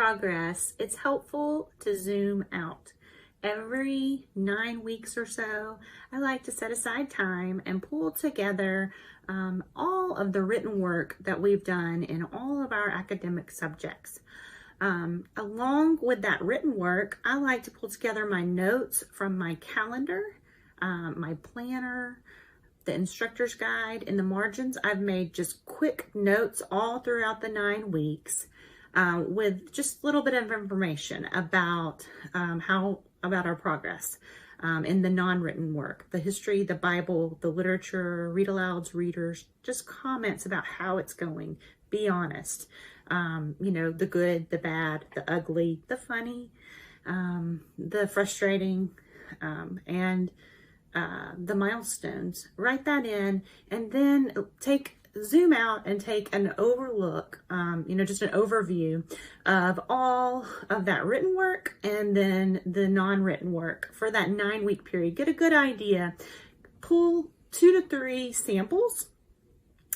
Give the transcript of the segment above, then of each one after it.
progress, it's helpful to zoom out. Every 9 weeks or so, I like to set aside time and pull together all of the written work that we've done in all of our academic subjects. Along with that written work, I like to pull together my notes from my calendar, my planner, the instructor's guide. In the margins, I've made just quick notes all throughout the 9 weeks with just a little bit of information about about our progress in the non-written work, the history, the Bible, the literature, read alouds, readers, just comments about how it's going. Be honest. The good, the bad, the ugly, the funny, the frustrating, and the milestones. Write that in, and then zoom out and take an overlook, just an overview of all of that written work and then the non-written work for that 9-week period. Get a good idea. Pull 2 to 3 samples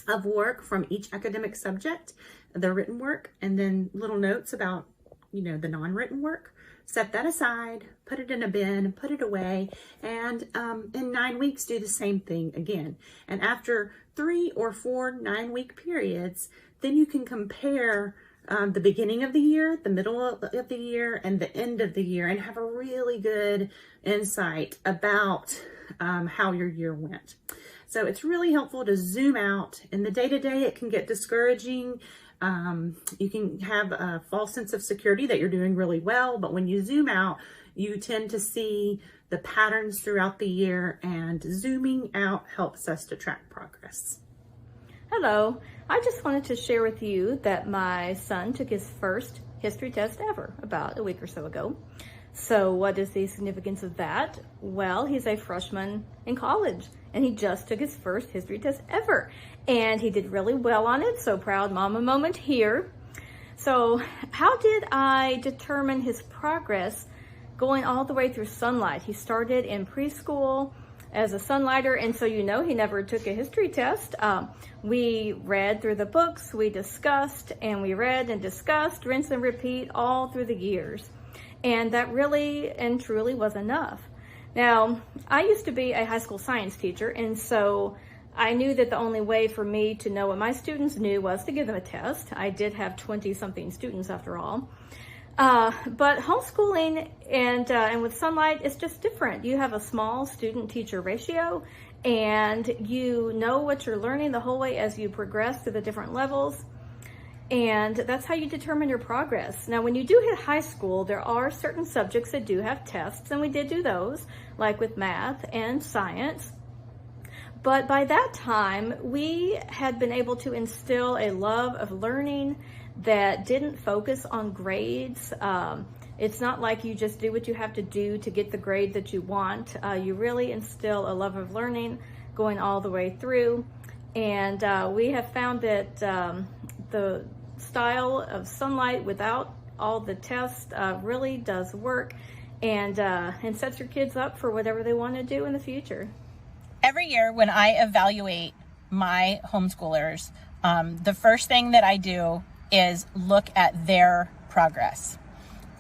of work from each academic subject, the written work, and then little notes about, the non-written work. Set that aside, put it in a bin, put it away, and in 9 weeks, do the same thing again. And after 3 or 4 9-week periods, then you can compare the beginning of the year, the middle of the year, and the end of the year, and have a really good insight about how your year went. So it's really helpful to zoom out. In the day-to-day, it can get discouraging. You can have a false sense of security that you're doing really well, but when you zoom out, you tend to see the patterns throughout the year, and zooming out helps us to track progress. Hello, I just wanted to share with you that my son took his first history test ever about a week or so ago. So what is the significance of that? Well, he's a freshman in college, and he just took his first history test ever. And he did really well on it, so proud mama moment here. So how did I determine his progress going all the way through Sonlight? He started in preschool as a Sonlighter, and so he never took a history test. We read through the books, we discussed, and we read and discussed, rinse and repeat all through the years. And that really and truly was enough. Now, I used to be a high school science teacher, and so I knew that the only way for me to know what my students knew was to give them a test. I did have 20-something students after all. But homeschooling and with Sonlight, it's just different. You have a small student-teacher ratio, and you know what you're learning the whole way as you progress through the different levels. And that's how you determine your progress. Now, when you do hit high school, there are certain subjects that do have tests, and we did do those, like with math and science. But by that time, we had been able to instill a love of learning that didn't focus on grades. It's not like you just do what you have to do to get the grade that you want. You really instill a love of learning going all the way through. And we have found that the style of Sonlight without all the tests really does work and sets your kids up for whatever they want to do in the future. Every year when I evaluate my homeschoolers, the first thing that I do is look at their progress.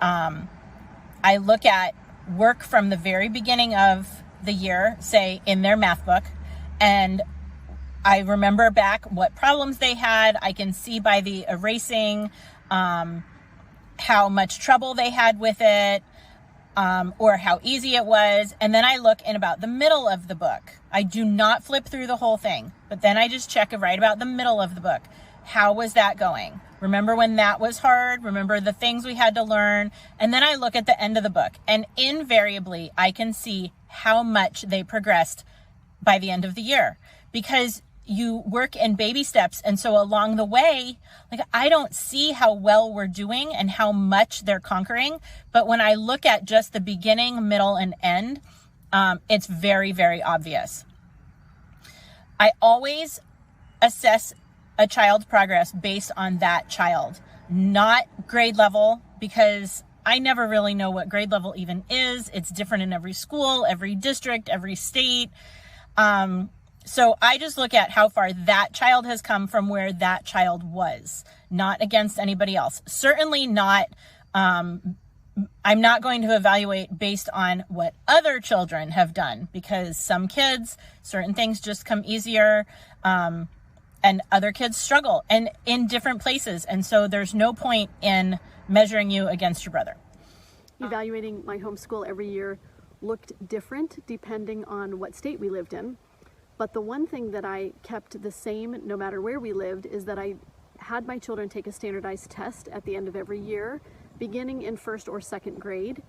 I look at work from the very beginning of the year, say in their math book, and I remember back what problems they had. I can see by the erasing how much trouble they had with it, or how easy it was. And then I look in about the middle of the book. I do not flip through the whole thing, but then I just check right about the middle of the book. How was that going? Remember when that was hard? Remember the things we had to learn? And then I look at the end of the book, and invariably I can see how much they progressed by the end of the year, because you work in baby steps. And so along the way, I don't see how well we're doing and how much they're conquering. But when I look at just the beginning, middle, and end, it's very, very obvious. I always assess a child's progress based on that child, not grade level, because I never really know what grade level even is. It's different in every school, every district, every state. So I just look at how far that child has come from where that child was, not against anybody else. Certainly not I'm not going to evaluate based on what other children have done, because some kids, certain things just come easier, and other kids struggle and in different places. And so there's no point in measuring you against your brother. Evaluating my homeschool every year looked different depending on what state we lived in. But the one thing that I kept the same no matter where we lived is that I had my children take a standardized test at the end of every year, beginning in first or second grade.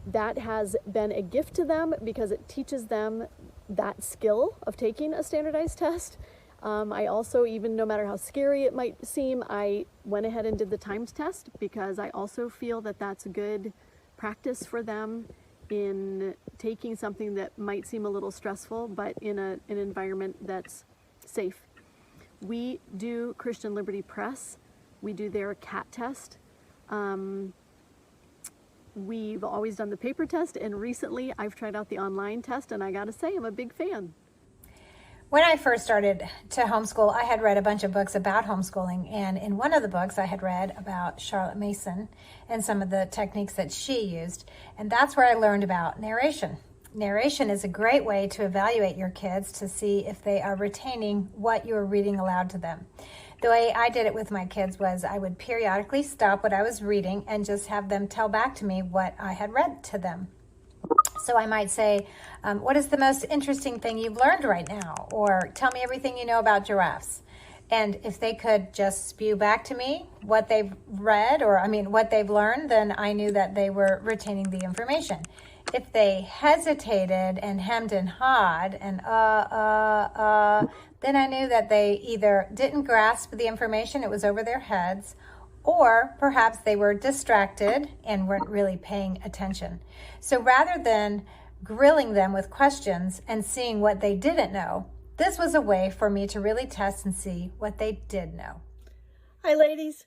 That has been a gift to them because it teaches them that skill of taking a standardized test. I also, even no matter how scary it might seem, I went ahead and did the timed test because I also feel that that's good practice for them in taking something that might seem a little stressful, but in an environment that's safe. We do Christian Liberty Press. We do their CAT test. We've always done the paper test, and recently I've tried out the online test, and I gotta say, I'm a big fan. When I first started to homeschool, I had read a bunch of books about homeschooling, and in one of the books I had read about Charlotte Mason and some of the techniques that she used, and that's where I learned about narration. Narration is a great way to evaluate your kids to see if they are retaining what you are reading aloud to them. The way I did it with my kids was I would periodically stop what I was reading and just have them tell back to me what I had read to them. So I might say, what is the most interesting thing you've learned right now? Or tell me everything you know about giraffes. And if they could just spew back to me what they've read, or what they've learned, then I knew that they were retaining the information. If they hesitated and hemmed and hawed and then I knew that they either didn't grasp the information, it was over their heads, or perhaps they were distracted and weren't really paying attention. So rather than grilling them with questions and seeing what they didn't know, this was a way for me to really test and see what they did know. Hi, ladies.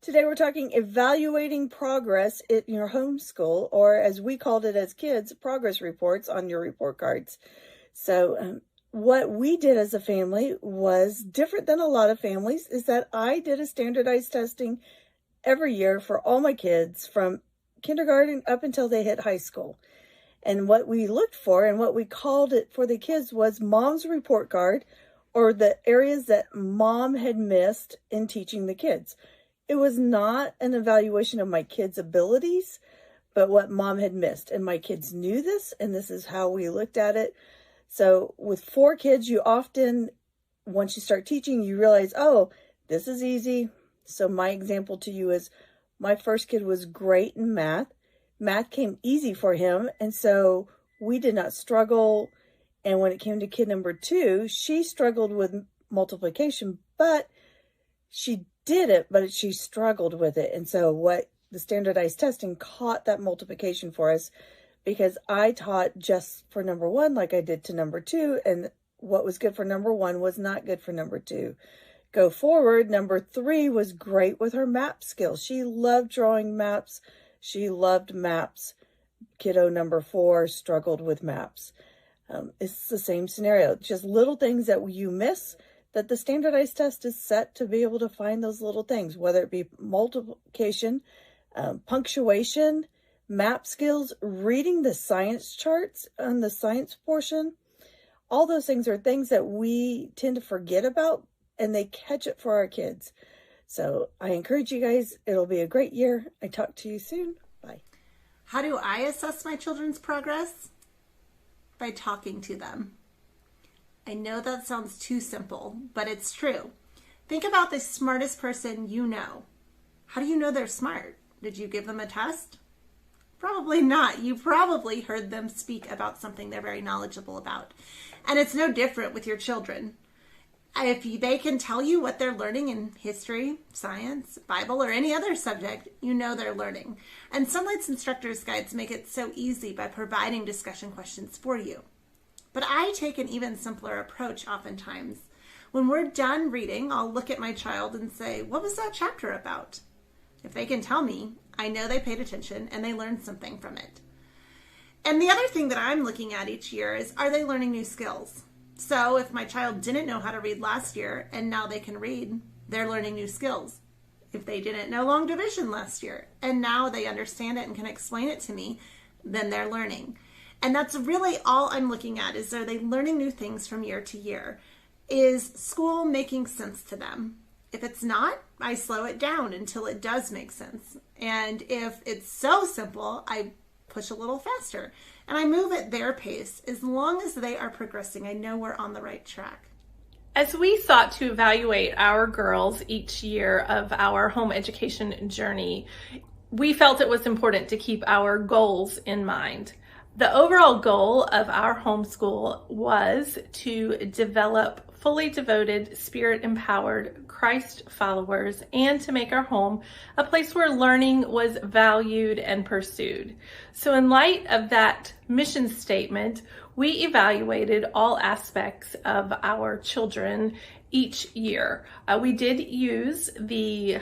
Today we're talking evaluating progress in your homeschool, or as we called it as kids, progress reports on your report cards. So what we did as a family was different than a lot of families, is that I did a standardized testing every year for all my kids from kindergarten up until they hit high school. And what we looked for and what we called it for the kids was mom's report card, or the areas that mom had missed in teaching the kids. It was not an evaluation of my kids' abilities, but what mom had missed. And my kids knew this, and this is how we looked at it. So with 4 kids, you often, once you start teaching, you realize, oh, this is easy. So my example to you is my first kid was great in math. Math came easy for him, and so we did not struggle. And when it came to kid number 2, she struggled with multiplication, but she did it, but she struggled with it. And so what the standardized testing caught that multiplication for us, because I taught just for number 1 like I did to number 2, and what was good for number 1 was not good for number 2. Go forward, number 3 was great with her map skills. She loved drawing maps. She loved maps. Kiddo number 4 struggled with maps. It's the same scenario, just little things that you miss, that the standardized test is set to be able to find those little things, whether it be multiplication, punctuation, map skills, reading the science charts on the science portion. All those things are things that we tend to forget about, and they catch it for our kids. So I encourage you guys. It'll be a great year. I talk to you soon. Bye. How do I assess my children's progress? By talking to them. I know that sounds too simple, but it's true. Think about the smartest person you know. How do you know they're smart? Did you give them a test? Probably not. You probably heard them speak about something they're very knowledgeable about. And it's no different with your children. If they can tell you what they're learning in history, science, Bible, or any other subject, you know they're learning. And Sonlight's instructor's guides make it so easy by providing discussion questions for you. But I take an even simpler approach oftentimes. When we're done reading, I'll look at my child and say, what was that chapter about? If they can tell me, I know they paid attention and they learned something from it. And the other thing that I'm looking at each year is, are they learning new skills? So if my child didn't know how to read last year and now they can read, they're learning new skills. If they didn't know long division last year and now they understand it and can explain it to me, then they're learning. And that's really all I'm looking at, is are they learning new things from year to year? Is school making sense to them? If it's not, I slow it down until it does make sense. And if it's so simple, I push a little faster and I move at their pace. As long as they are progressing, I know we're on the right track. As we sought to evaluate our girls each year of our home education journey, we felt it was important to keep our goals in mind. The overall goal of our homeschool was to develop fully devoted, spirit-empowered Christ followers and to make our home a place where learning was valued and pursued. So in light of that mission statement, we evaluated all aspects of our children each year. We did use the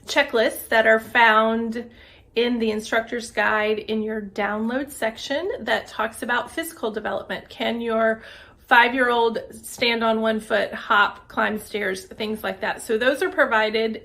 checklists that are found in the instructor's guide in your download section that talks about physical development. Can your 5-year-old stand on one foot, hop, climb stairs, things like that. So those are provided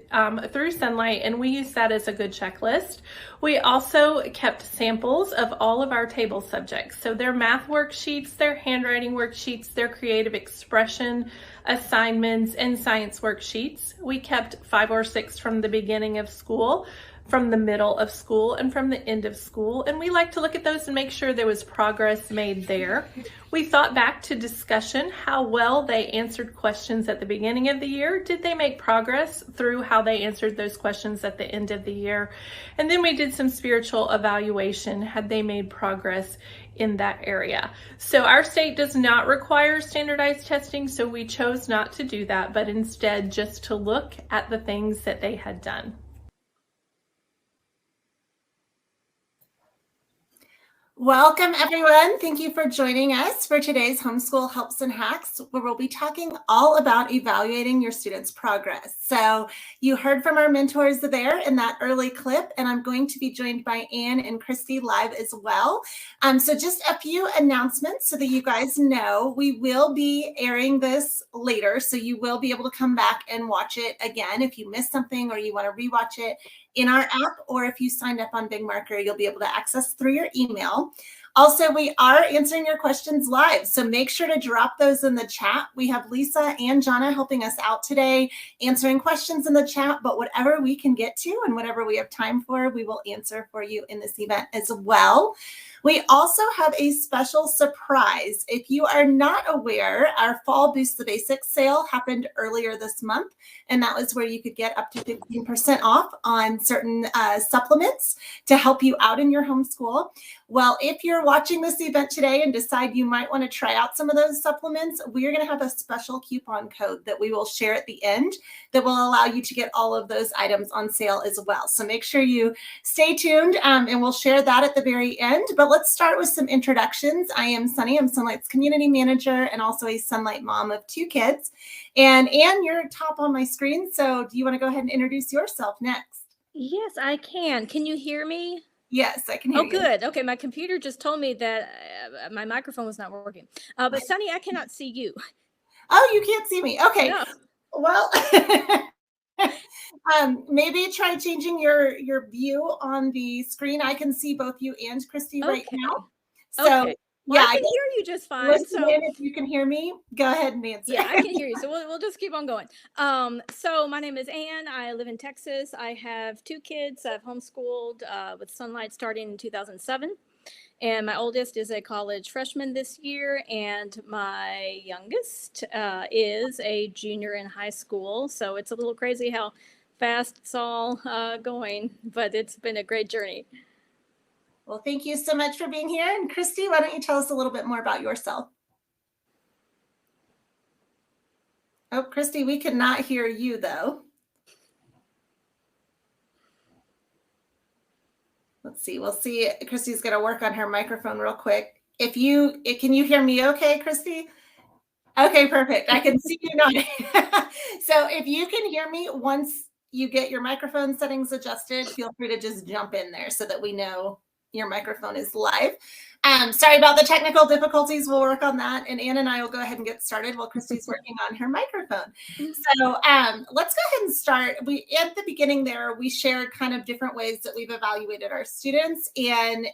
through Sonlight, and we use that as a good checklist. We also kept samples of all of our table subjects. So their math worksheets, their handwriting worksheets, their creative expression assignments, and science worksheets. We kept 5 or 6 from the beginning of school, from the middle of school, and from the end of school, and we like to look at those and make sure there was progress made there. We thought back to discussion, how well they answered questions at the beginning of the year. Did they make progress through how they answered those questions at the end of the year? And then we did some spiritual evaluation. Had they made progress in that area? So our state does not require standardized testing, so we chose not to do that, but instead just to look at the things that they had done. Welcome, everyone. Thank you for joining us for today's Homeschool Helps and Hacks, where we'll be talking all about evaluating your students' progress. So you heard from our mentors there in that early clip, and I'm going to be joined by Anne and Christy live as well. So just a few announcements so that you guys know. We will be airing this later, so you will be able to come back and watch it again if you missed something or you want to rewatch it in our app, or if you signed up on Big Marker, you'll be able to access through your email. Also, we are answering your questions live, so make sure to drop those in the chat. We have Lisa and Jonna helping us out today, answering questions in the chat, but whatever we can get to and whatever we have time for, we will answer for you in this event as well. We also have a special surprise. If you are not aware, our Fall Boost the Basics sale happened earlier this month, and that was where you could get up to 15% off on certain supplements to help you out in your homeschool. Well, if you're watching this event today and decide you might want to try out some of those supplements, we're going to have a special coupon code that we will share at the end that will allow you to get all of those items on sale as well. So make sure you stay tuned, and we'll share that at the very end. But let's start with some introductions. I am Sunny. I'm Sonlight's community manager and also a Sonlight mom of 2 kids. And Anne, you're top on my screen. So do you want to go ahead and introduce yourself next? Yes, I can. Can you hear me? Yes, I can hear you. Oh, good. Okay, my computer just told me that my microphone was not working. But Sunny, I cannot see you. Oh, you can't see me. Okay. No. Well, maybe try changing your view on the screen. I can see both you and Christy right now. So okay. Well, I can hear you just fine. So if you can hear me, go ahead and answer. Yeah, I can hear you. So we'll just keep on going. So my name is Anne. I live in Texas. I have 2 kids. I've homeschooled with Sonlight starting in 2007. And my oldest is a college freshman this year, and my youngest is a junior in high school. So it's a little crazy how fast it's all going, but it's been a great journey. Well, thank you so much for being here. And Christy, why don't you tell us a little bit more about yourself? Oh, Christy, we could not hear you though. Let's see. We'll see. Christy's going to work on her microphone real quick. Can you hear me okay, Christy? Okay, perfect. I can see you nodding. So if you can hear me, once you get your microphone settings adjusted, feel free to just jump in there so that we know your microphone is live. Sorry about the technical difficulties. We'll work on that. And Ann and I will go ahead and get started while Christy's working on her microphone. So let's go ahead and start. At the beginning there, we shared kind of different ways that we've evaluated our students. And,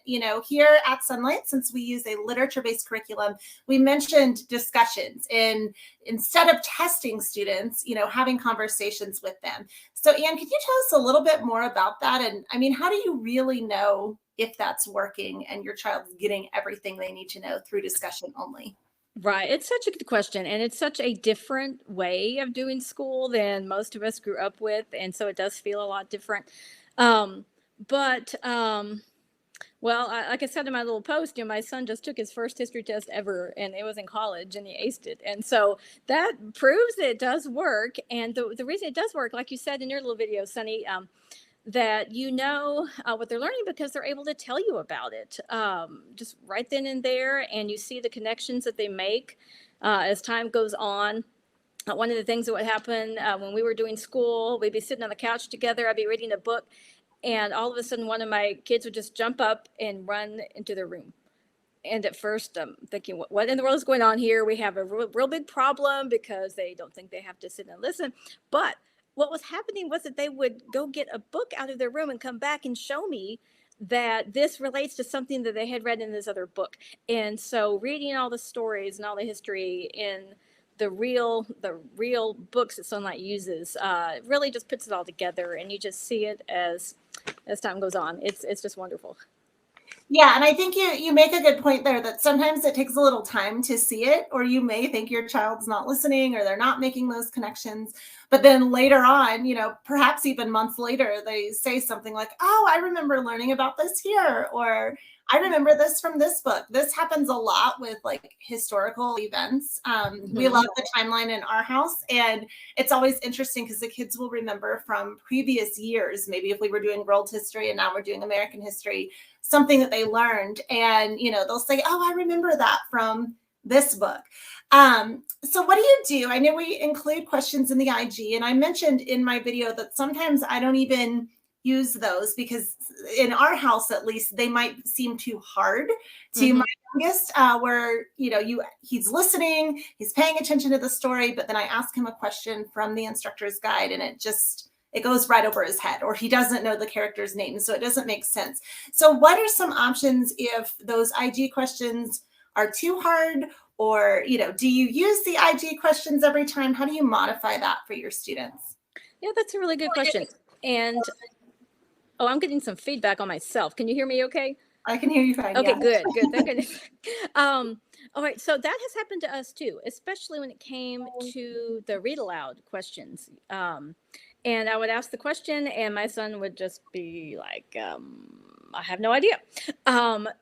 here at Sonlight, since we use a literature-based curriculum, we mentioned discussions. And instead of testing students, having conversations with them. So Ann, could you tell us a little bit more about that? And I mean, how do you really know if that's working and your child's getting everything they need to know through discussion only? Right. It's such a good question. And it's such a different way of doing school than most of us grew up with. And so it does feel a lot different. Well, like I said in my little post, my son just took his first history test ever, and it was in college, and he aced it. And so that proves that it does work. And the reason it does work, like you said in your little video, Sunny, that what they're learning because they're able to tell you about it just right then and there, and you see the connections that they make as time goes on. One of the things that would happen when we were doing school, we'd be sitting on the couch together, I'd be reading a book, and all of a sudden one of my kids would just jump up and run into their room. And at first I'm thinking, what in the world is going on here? We have a real big problem because they don't think they have to sit and listen. But what was happening was that they would go get a book out of their room and come back and show me that this relates to something that they had read in this other book. And so reading all the stories and all the history in the real books that Sonlight uses really just puts it all together, and you just see it as time goes on. It's just wonderful. Yeah, and I think you make a good point there that sometimes it takes a little time to see it, or you may think your child's not listening or they're not making those connections. But then later on, perhaps even months later, they say something like, oh, I remember learning about this here, or I remember this from this book. This happens a lot with like historical events. We love the timeline in our house, and it's always interesting because the kids will remember from previous years, maybe if we were doing world history and now we're doing American history, something that they learned, and they'll say, oh, I remember that from this book. So what do? I know we include questions in the IG, and I mentioned in my video that sometimes I don't even use those because in our house, at least, they might seem too hard to my youngest, where he's listening, he's paying attention to the story, but then I ask him a question from the instructor's guide, and it goes right over his head, or he doesn't know the character's name, so it doesn't make sense. So what are some options if those IG questions are too hard, or do you use the IG questions every time? How do you modify that for your students? Yeah, that's a really good question. And I'm getting some feedback on myself. Can you hear me okay? I can hear you fine. Okay, yeah. good. Thank goodness. All right, so that has happened to us too, especially when it came to the read aloud questions. And I would ask the question, and my son would just be like, I have no idea.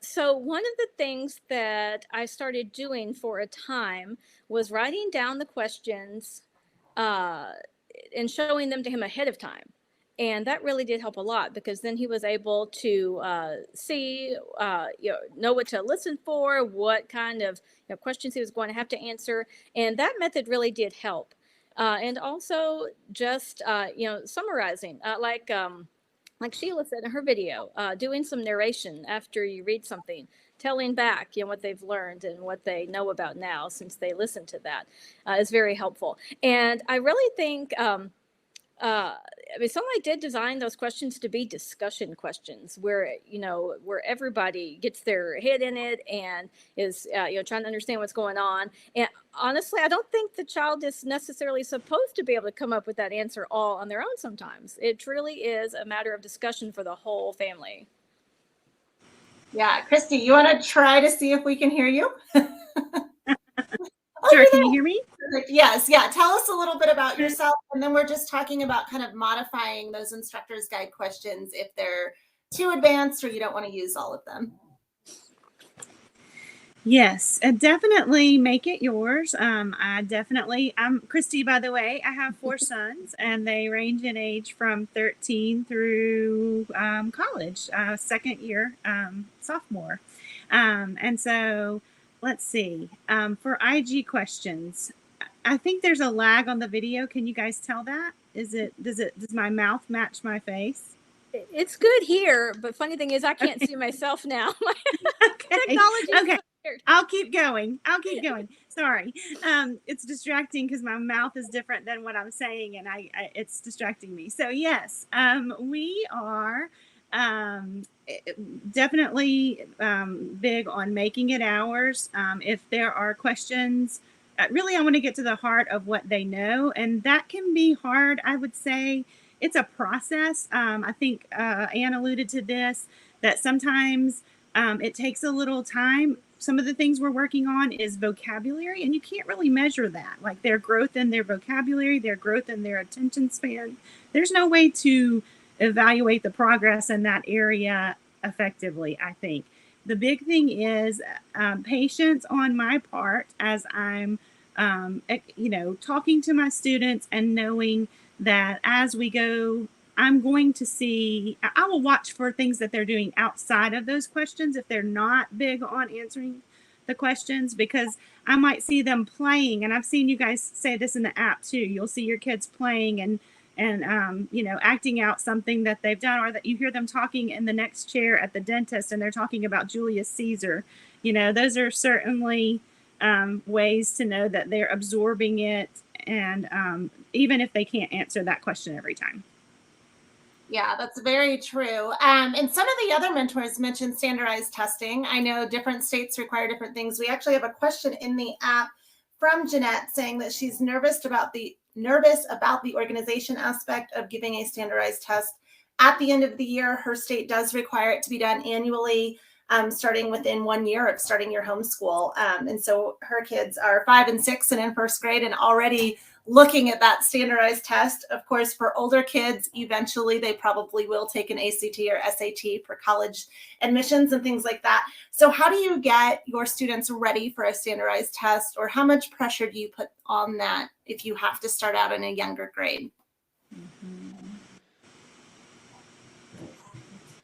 So one of the things that I started doing for a time was writing down the questions and showing them to him ahead of time. And that really did help a lot, because then he was able to see, know what to listen for, what kind of questions he was going to have to answer. And that method really did help. And also just, summarizing, like Sheila said in her video, doing some narration after you read something, telling back, what they've learned and what they know about now since they listened to that is very helpful. And I really think, Sonlight did design those questions to be discussion questions where everybody gets their head in it and is, trying to understand what's going on. And honestly, I don't think the child is necessarily supposed to be able to come up with that answer all on their own sometimes. It truly is a matter of discussion for the whole family. Yeah, Christy, you want to try to see if we can hear you? Sure, can you hear me? Yes, yeah. Tell us a little bit about yourself, and then we're just talking about kind of modifying those instructor's guide questions if they're too advanced or you don't want to use all of them. Yes, definitely make it yours. I'm Christy, by the way. I have 4 sons, and they range in age from 13 through college, second year, sophomore. And so let's see, for IG questions, I think there's a lag on the video. Can you guys tell that? Does my mouth match my face? It's good here, but funny thing is I can't see myself now. Okay. Technology is Okay. so weird. I'll keep going. Sorry. It's distracting because my mouth is different than what I'm saying, and it's distracting me. So yes, we are definitely big on making it ours. If there are questions, really, I want to get to the heart of what they know, and that can be hard. I would say it's a process. I think Anne alluded to this, that sometimes it takes a little time. Some of the things we're working on is vocabulary, and you can't really measure that, like their growth in their vocabulary, their growth in their attention span. There's no way to evaluate the progress in that area effectively, I think. The big thing is patience on my part as I'm, talking to my students and knowing that as we go, I will watch for things that they're doing outside of those questions if they're not big on answering the questions, because I might see them playing. And I've seen you guys say this in the app too. You'll see your kids playing and acting out something that they've done, or that you hear them talking in the next chair at the dentist and they're talking about Julius Caesar. Those are certainly ways to know that they're absorbing it, and even if they can't answer that question every time. Yeah, that's very true. And some of the other mentors mentioned standardized testing. I know different states require different things. We actually have a question in the app from Jeanette saying that she's nervous about the organization aspect of giving a standardized test at the end of the year. Her state does require it to be done annually, starting within 1 year of starting your homeschool. And so her kids are 5 and 6 and in first grade and already looking at that standardized test. Of course, for older kids, eventually they probably will take an ACT or SAT for college admissions and things like that. So how do you get your students ready for a standardized test, or how much pressure do you put on that if you have to start out in a younger grade?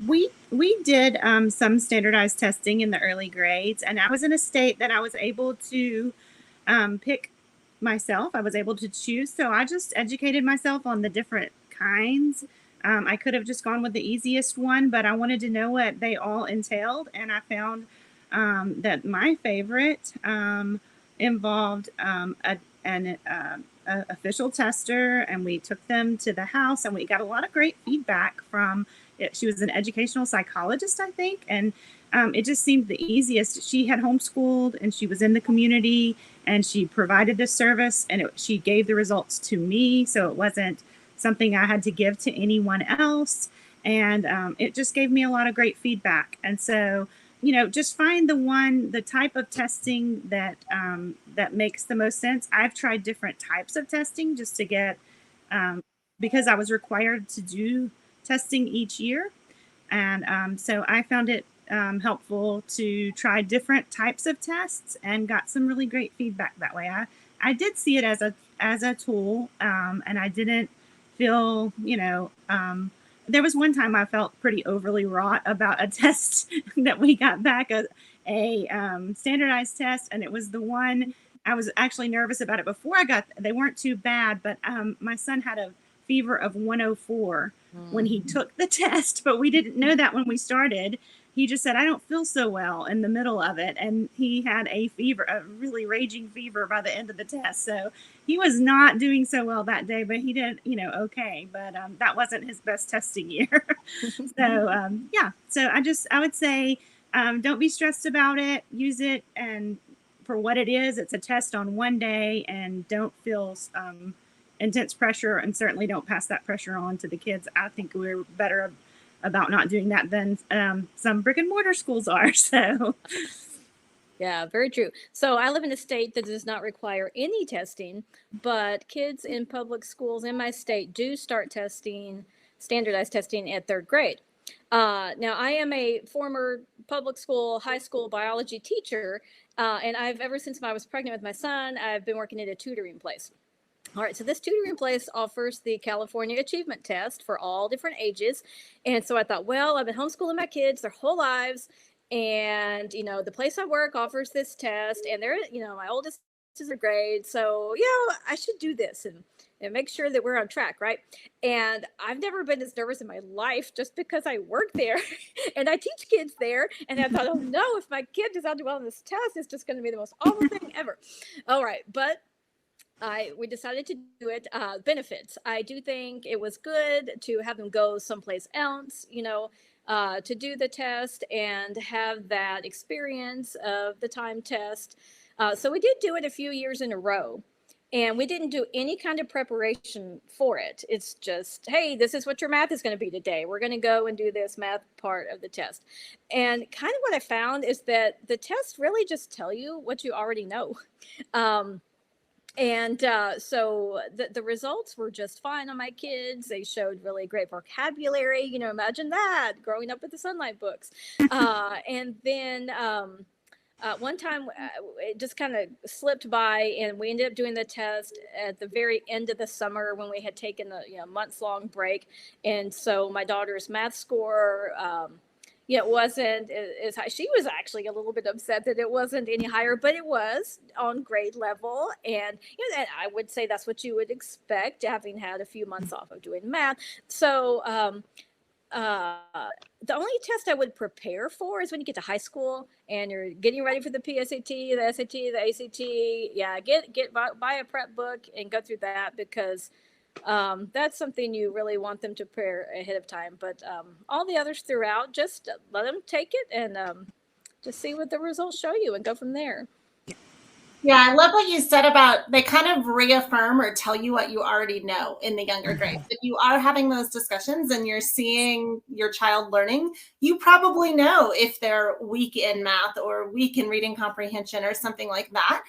We did some standardized testing in the early grades, and I was in a state that I was able to pick myself. I was able to choose, so I just educated myself on the different kinds. I could have just gone with the easiest one, but I wanted to know what they all entailed, and I found that my favorite involved an official tester, and we took them to the house, and we got a lot of great feedback from it. She was an educational psychologist, I think, and it just seemed the easiest. She had homeschooled, and she was in the community, and she provided this service, and she gave the results to me, so it wasn't something I had to give to anyone else. And it just gave me a lot of great feedback. And so, just find the type of testing that that makes the most sense. I've tried different types of testing just to get, because I was required to do testing each year. And so I found it helpful to try different types of tests and got some really great feedback that way. I did see it as a tool, and I didn't feel, there was one time I felt pretty overly wrought about a test that we got back, a standardized test, and it was the one I was actually nervous about it before they weren't too bad, but my son had a fever of 104 when he took the test, but we didn't know that when we started. He just said, I don't feel so well in the middle of it. And he had a really raging fever by the end of the test. So he was not doing so well that day, but he did, okay. But that wasn't his best testing year. So, so I would say, don't be stressed about it. Use it and for what it is. It's a test on one day, and don't feel intense pressure, and certainly don't pass that pressure on to the kids. I think we're better about not doing that than some brick and mortar schools are. So yeah, very true. So I live in a state that does not require any testing, but kids in public schools in my state do start standardized testing at 3rd grade. Now I am a former public school, high school biology teacher, and ever since I was pregnant with my son, I've been working at a tutoring place. All right, so this tutoring place offers the California Achievement Test for all different ages. And so I thought, well, I've been homeschooling my kids their whole lives. And, the place I work offers this test. And they're, my oldest is a grade, so I should do this and make sure that we're on track, right? And I've never been as nervous in my life just because I work there and I teach kids there. And I thought, oh no, if my kid does not do well on this test, it's just going to be the most awful thing ever. All right, but we decided to do it. Benefits. I do think it was good to have them go someplace else, to do the test and have that experience of the time test. So we did do it a few years in a row. And we didn't do any kind of preparation for it. It's just, hey, this is what your math is going to be today. We're going to go and do this math part of the test. And kind of what I found is that the tests really just tell you what you already know. So the results were just fine on my kids. They showed really great vocabulary. Imagine that, growing up with the Sonlight books. And then one time it just kind of slipped by, and we ended up doing the test at the very end of the summer when we had taken a months-long break. And so my daughter's math score it wasn't as high. She was actually a little bit upset that it wasn't any higher, but it was on grade level. And and I would say that's what you would expect, having had a few months off of doing math. So the only test I would prepare for is when you get to high school and you're getting ready for the PSAT, the SAT, the ACT. Yeah, buy a prep book and go through that, because that's something you really want them to prepare ahead of time. But all the others throughout, just let them take it and just see what the results show you and go from there. Yeah, I love what you said about they kind of reaffirm or tell you what you already know in the younger grades. If you are having those discussions and you're seeing your child learning, you probably know if they're weak in math or weak in reading comprehension or something like that.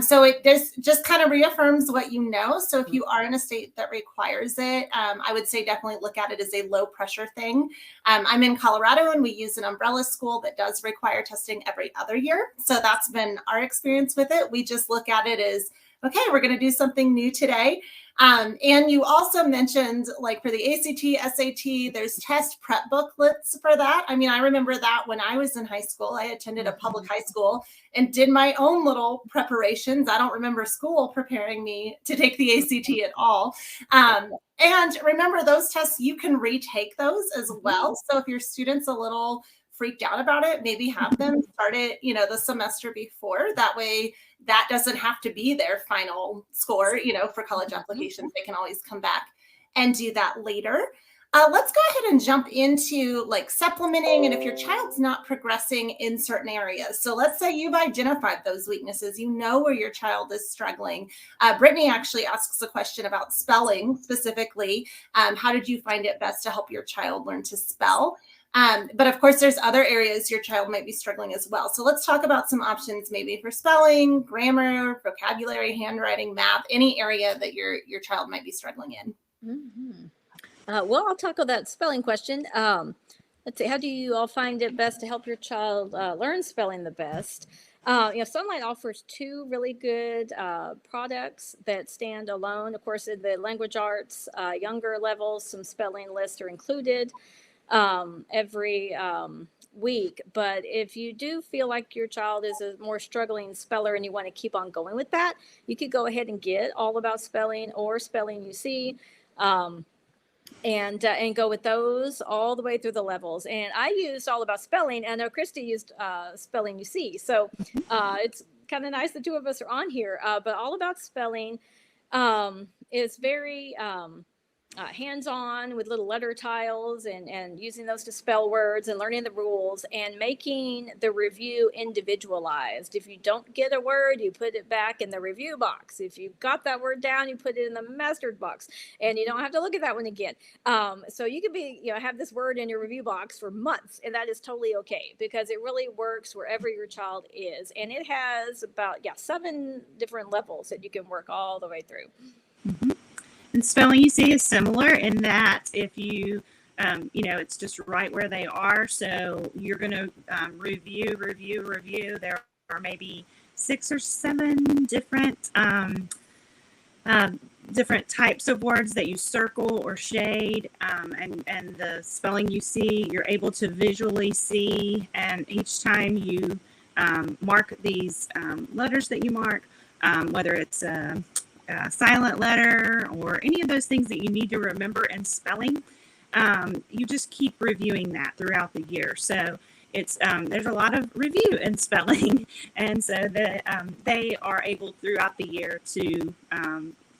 So it just kind of reaffirms what you know. So if you are in a state that requires it, I would say definitely look at it as a low pressure thing. I'm in Colorado and we use an umbrella school that does require testing every other year. So that's been our experience with it. We just look at it as, okay, we're going to do something new today. And you also mentioned, like, for the ACT, SAT, there's test prep booklets for that. I mean, I remember that when I was in high school. I attended a public high school and did my own little preparations. I don't remember school preparing me to take the ACT at all. And remember, those tests, you can retake those as well. So if your student's a little freaked out about it, maybe have them start it, the semester before. That way, that doesn't have to be their final score, for college applications. They can always come back and do that later. Let's go ahead and jump into like supplementing, and if your child's not progressing in certain areas. So let's say you've identified those weaknesses, where your child is struggling. Brittany actually asks a question about spelling specifically. How did you find it best to help your child learn to spell? But of course, there's other areas your child might be struggling as well. So let's talk about some options maybe for spelling, grammar, vocabulary, handwriting, math, any area that your child might be struggling in. Mm-hmm. Well, I'll tackle that spelling question. Let's see, how do you all find it best to help your child learn spelling the best? Sonlight offers two really good products that stand alone. Of course, in the language arts, younger levels, some spelling lists are included every week. But if you do feel like your child is a more struggling speller and you want to keep on going with that, you could go ahead and get All About Spelling or Spelling UC. And go with those all the way through the levels. And I used All About Spelling, and I know Christie used Spelling UC. So it's kind of nice the two of us are on here. But All About Spelling is very hands-on with little letter tiles and using those to spell words and learning the rules and making the review individualized. If you don't get a word, you put it back in the review box. If you got that word down, you put it in the mastered box, and you don't have to look at that one again. So you could be, have this word in your review box for months, and that is totally okay, because it really works wherever your child is. And it has about 7 different levels that you can work all the way through. Mm-hmm. And spelling UC is similar in that if you, it's just right where they are. So you're going to review. There are maybe 6 or 7 different types of words that you circle or shade. And the spelling UC, you're able to visually see. And each time you mark these letters that you mark, whether it's a silent letter or any of those things that you need to remember in spelling. You just keep reviewing that throughout the year. So it's there's a lot of review in spelling, and so they are able throughout the year to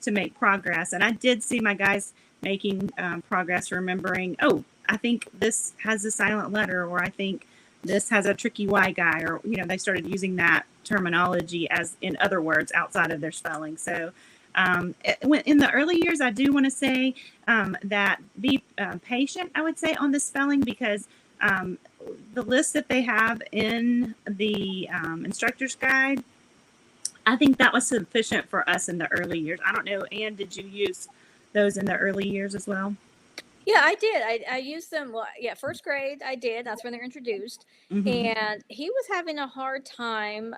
make progress. And I did see my guys making progress, remembering, oh, I think this has a silent letter, or I think this has a tricky Y guy, or they started using that terminology as in other words outside of their spelling. So in the early years, I do want to say that be patient, I would say, on the spelling, because the list that they have in the instructor's guide, I think that was sufficient for us in the early years. I don't know, Anne, did you use those in the early years as well? Yeah, I did. I used them. Well, yeah, first grade I did. That's when they're introduced. And he was having a hard time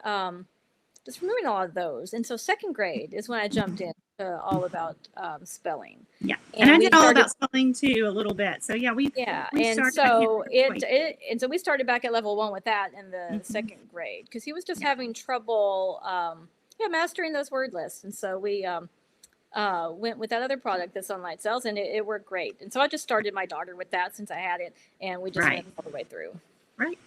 just remembering all of those. And so second grade is when I jumped into all about spelling. Yeah, and I did all about spelling too a little bit. So yeah, we and so and so we started back at level 1 with that in the second grade, because he was just having trouble mastering those word lists. And so we went with that other product that Sonlight sells, and it worked great. And so I just started my daughter with that since I had it, and we just went all the way through. Right.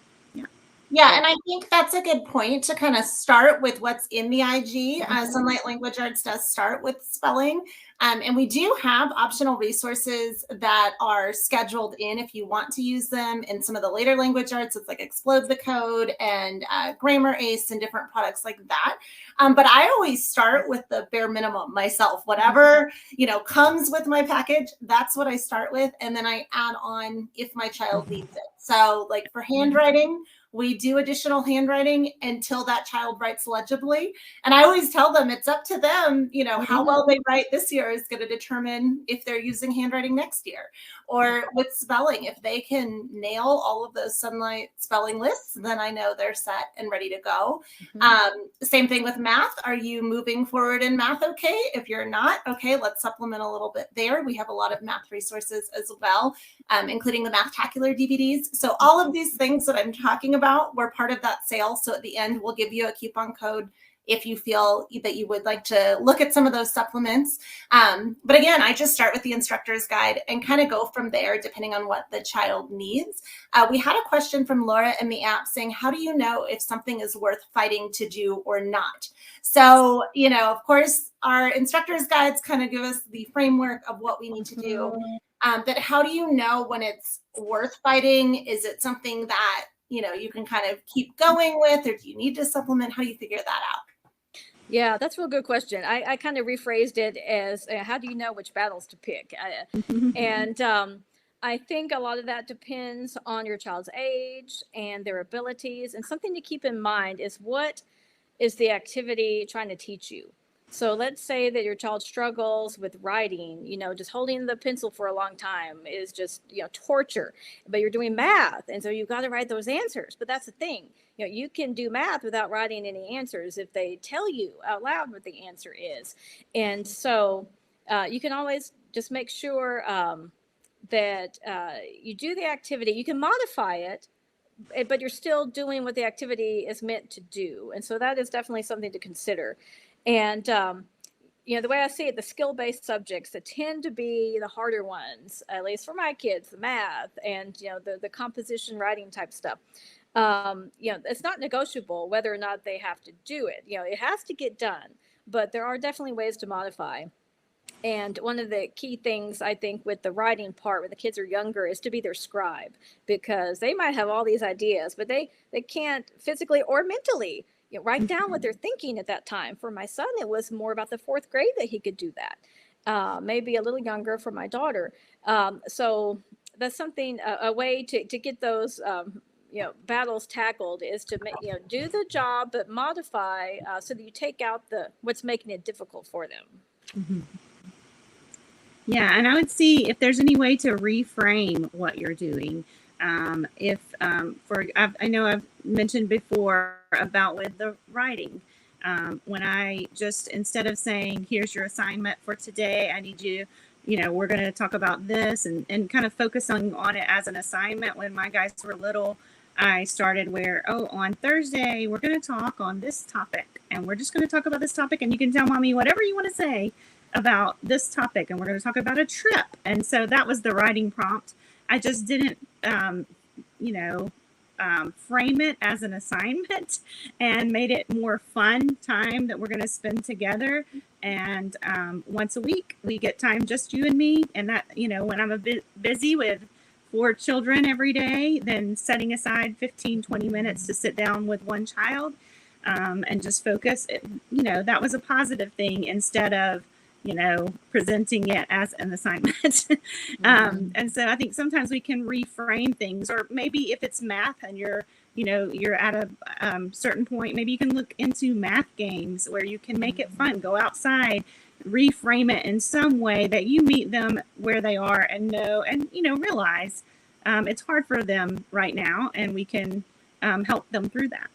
Yeah, and I think that's a good point to kind of start with what's in the IG. Sonlight Language Arts does start with spelling. And we do have optional resources that are scheduled in if you want to use them in some of the later language arts. It's like Explode the Code and Grammar Ace and different products like that. But I always start with the bare minimum myself. Whatever, comes with my package, that's what I start with. And then I add on if my child needs it. So like for handwriting, we do additional handwriting until that child writes legibly. And I always tell them it's up to them, how well they write this year is going to determine if they're using handwriting next year. Or with spelling, if they can nail all of those Sonlight spelling lists, then I know they're set and ready to go. Same thing with math. Are you moving forward in math okay? If you're not, okay, let's supplement a little bit there. We have a lot of math resources as well, including the Mathtacular DVDs. So all of these things that I'm talking about were part of that sale. So at the end, we'll give you a coupon code if you feel that you would like to look at some of those supplements. But again, I just start with the instructor's guide and kind of go from there, depending on what the child needs. We had a question from Laura in the app saying, how do you know if something is worth fighting to do or not? So, of course, our instructor's guides kind of give us the framework of what we need to do. But how do you know when it's worth fighting? Is it something that, you can kind of keep going with, or do you need to supplement? How do you figure that out? Yeah, that's a real good question. I kind of rephrased it as, how do you know which battles to pick? And I think a lot of that depends on your child's age and their abilities. And something to keep in mind is, what is the activity trying to teach you? So let's say that your child struggles with writing, just holding the pencil for a long time is just, torture, but you're doing math. And so you've got to write those answers. But that's the thing, you can do math without writing any answers if they tell you out loud what the answer is. And so you can always just make sure that you do the activity. You can modify it, but you're still doing what the activity is meant to do. And so that is definitely something to consider. And, the way I see it, the skill-based subjects that tend to be the harder ones, at least for my kids, the math and, the composition writing type stuff, it's not negotiable whether or not they have to do it. It has to get done, but there are definitely ways to modify. And one of the key things, I think, with the writing part when the kids are younger is to be their scribe, because they might have all these ideas, but they can't physically or mentally write down what they're thinking at that time. For my son, it was more about the 4th grade that he could do that. Maybe a little younger for my daughter. So that's something, a way to get those, battles tackled is to make, do the job, but modify so that you take out what's making it difficult for them. Yeah, and I would see if there's any way to reframe what you're doing. I know I've mentioned before about with the writing, when I just, instead of saying, here's your assignment for today, I need you, we're going to talk about this, and kind of focus on it as an assignment. When my guys were little, I started where, on Thursday, we're going to talk on this topic, and we're just going to talk about this topic, and you can tell mommy whatever you want to say about this topic, and we're going to talk about a trip. And so that was the writing prompt. I just didn't, frame it as an assignment, and made it more fun time that we're going to spend together. And once a week, we get time, just you and me. And that, when I'm a bit busy with 4 children every day, then setting aside 15, 20 minutes to sit down with one child and just focus, that was a positive thing instead of, presenting it as an assignment. And so I think sometimes we can reframe things, or maybe if it's math and you're at a certain point, maybe you can look into math games where you can make it fun, go outside, reframe it in some way that you meet them where they are and realize it's hard for them right now, and we can help them through that.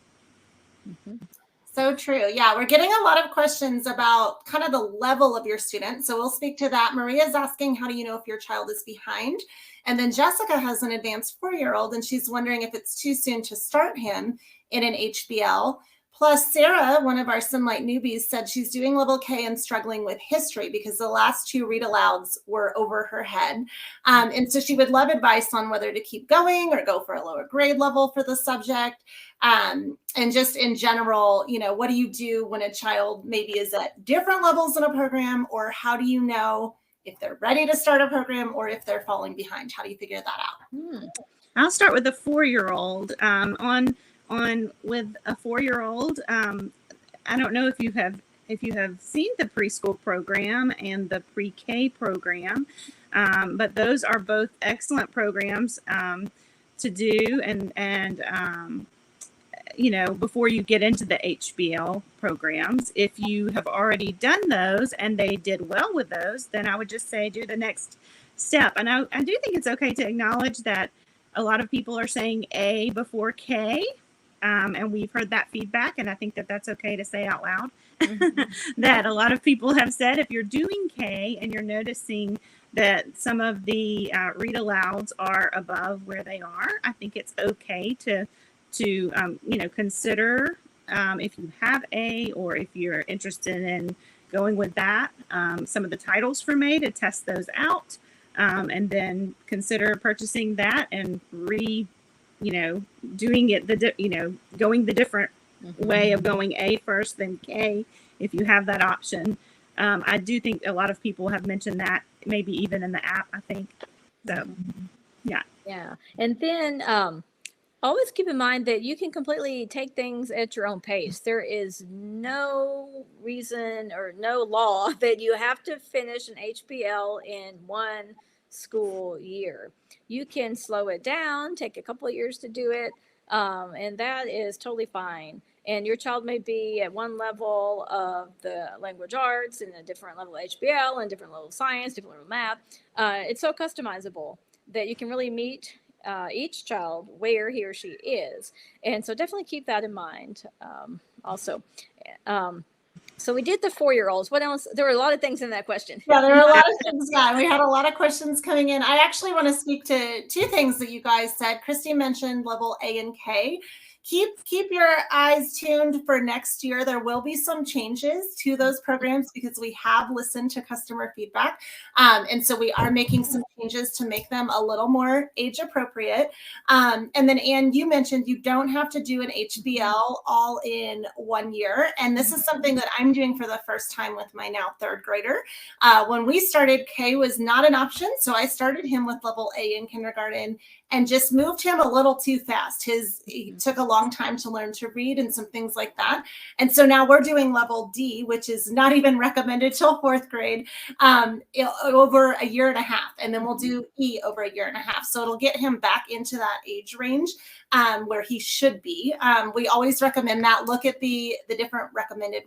So true. Yeah, we're getting a lot of questions about kind of the level of your student. So we'll speak to that. Maria's asking, how do you know if your child is behind? And then Jessica has an advanced 4-year-old, and she's wondering if it's too soon to start him in an HBL. Plus, Sarah, one of our Sonlight newbies, said she's doing level K and struggling with history because the last 2 read alouds were over her head. And so she would love advice on whether to keep going or go for a lower grade level for the subject. And just in general, what do you do when a child maybe is at different levels in a program, or how do you know if they're ready to start a program or if they're falling behind? How do you figure that out? I'll start with a 4-year-old. With a 4-year-old, I don't know if you have seen the preschool program and the pre-K program, but those are both excellent programs to do, and before you get into the HBL programs. If you have already done those and they did well with those, then I would just say do the next step. And I do think it's okay to acknowledge that a lot of people are saying A before K. And we've heard that feedback, and I think that that's okay to say out loud. That a lot of people have said if you're doing K and you're noticing that some of the read alouds are above where they are, I think it's okay to consider if you have A, or if you're interested in going with that, some of the titles for May to test those out, and then consider purchasing that and doing it going the different way of going A first, then K, if you have that option. I do think a lot of people have mentioned that, maybe even in the app, I think. So, yeah. And then always keep in mind that you can completely take things at your own pace. There is no reason or no law that you have to finish an HBL in 1 school year. You can slow it down, take a couple of years to do it, and that is totally fine. And your child may be at one level of the language arts and a different level of HBL and different level of science, different level of math. It's so customizable that you can really meet each child where he or she is. And so definitely keep that in mind also. So we did the 4-year-olds. What else? There were a lot of things in that question. Yeah, there were a lot of things. Yeah, we had a lot of questions coming in. I actually want to speak to 2 things that you guys said. Christy mentioned level A and K. Keep your eyes tuned for next year. There will be some changes to those programs because we have listened to customer feedback. And so we are making some changes to make them a little more age appropriate. And then, Anne, you mentioned you don't have to do an HBL all in 1 year. And this is something that I'm doing for the first time with my now 3rd grader. When we started, K was not an option. So I started him with level A in kindergarten and just moved him a little too fast. He took a long time to learn to read and some things like that. And so now we're doing level D, which is not even recommended till 4th grade, over a year and a half. And then we'll do E over a year and a half. So it'll get him back into that age range where he should be. We always recommend that. Look at the different recommended